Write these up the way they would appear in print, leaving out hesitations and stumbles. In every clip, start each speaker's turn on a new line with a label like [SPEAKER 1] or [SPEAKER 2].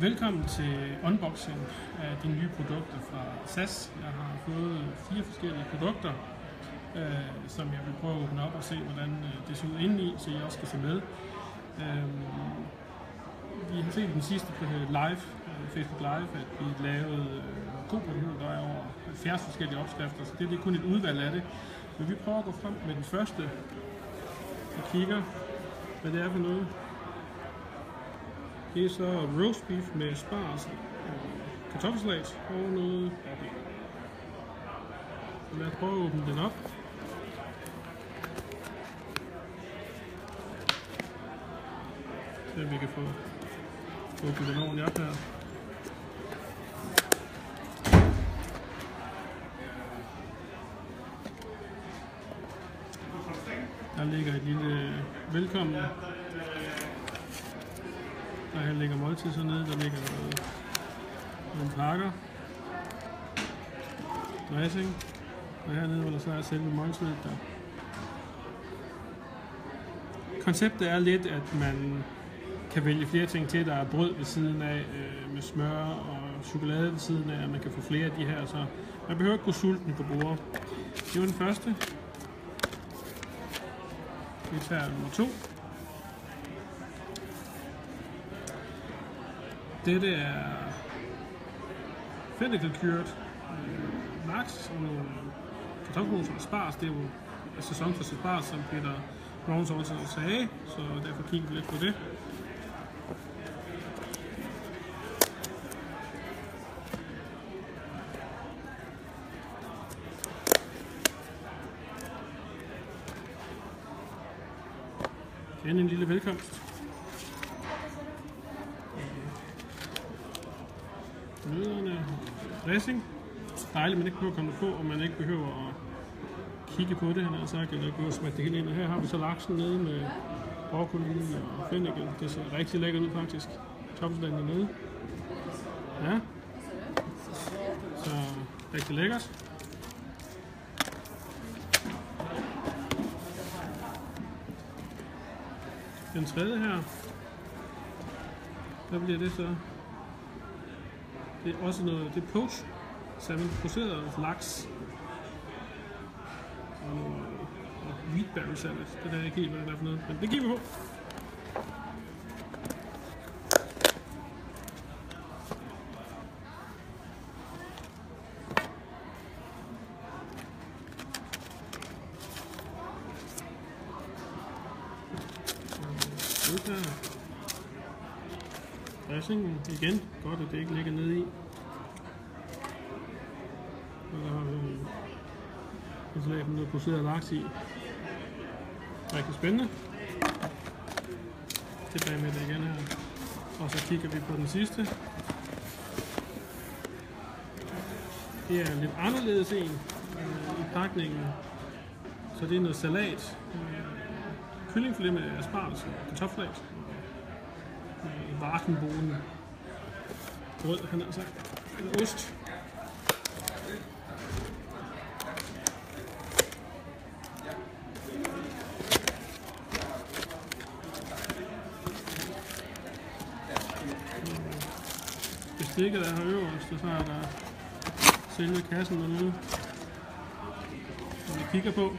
[SPEAKER 1] Velkommen til unboxing af de nye produkter fra SAS. Jeg har fået 4 forskellige produkter, som jeg vil prøve at åbne op og se, hvordan det ser ud indeni, så I også skal se med. Vi har set den sidste på Facebook Live, at vi lavede koprodukt, der er over 70 forskellige opskrifter, så det er kun et udvalg af det. Men vi prøver at gå frem med den første og kigger, hvad det er for noget. Det er så roast beef med spars og kartoffelsalat og noget broccoli. Så lad os prøve at åbne den op. Så vi kan få åbnet den ordentligt op her. Der ligger et lille velkommen. Der her ligger måltid så nede, der ligger nogle pakker, dressing, og hernede hvor der så er selve måltidet der. Konceptet er lidt, at man kan vælge flere ting til. Der er brød ved siden af med smør og chokolade ved siden af, og man kan få flere af de her, så man behøver ikke gå sulten på bordet. Det var den første. Vi tager nummer 2. Dette er fennikelcured laks og nogle kartoffelmos og spars. Det er jo sæson for spars, som Peter Browns også sagde, så derfor kigger vi lidt på det. Igen en lille velkomst. Nødderne, dressing. Dejligt, man ikke behøver at komme på, og man ikke behøver at kigge på det, han har sagt, eller ikke behøver at smække det helt ind. Og her har vi så laksen nede med broccoli og fennikel. Det ser rigtig lækkert ud faktisk. Topsalaten dernede. Ja. Så rigtig lækkert. Den tredje her, hvad bliver det så? Det er også noget, det er poached salmon, processeret laks og noget wheatberry salad. Det er ikke helt, hvad det er for noget, men det giver vi på. Dressingen igen, godt at det ikke ligger nede i. Og der har vi en salat med noget processeret laks i. Rigtig spændende. Tilbage med det igen her. Og så kigger vi på den sidste. Det er lidt anderledes en i pakningen. Så det er noget salat. Kyllingfilet med asparges og kartoffelsalat. Varkenbogen. Brød, han har sagt. Eller ost. Bestikket er her øverst, og så er der selve kassen dernede, som vi kigger på.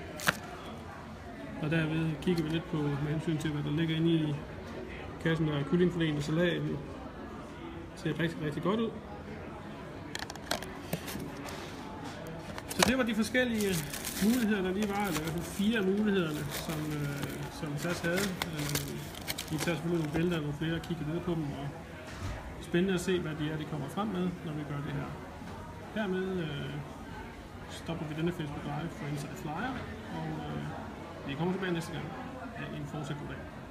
[SPEAKER 1] Og derved kigger vi lidt på med hensyn til, hvad der ligger inde i kassen. Der er kyllingfilet og salaten. Det ser rigtig, rigtig godt ud. Så det var de forskellige muligheder, der lige var, eller i hvert fald 4 af mulighederne, som SAS havde. Vi tager selvfølgelig nogle billeder af nogle flere og kigger ned på dem, og spændende at se, hvad de kommer frem med, når vi gør det her. Hermed stopper vi denne Facebook Live for Inside Flyer, og vi kommer tilbage næste gang. Ha' en fortsat god dag.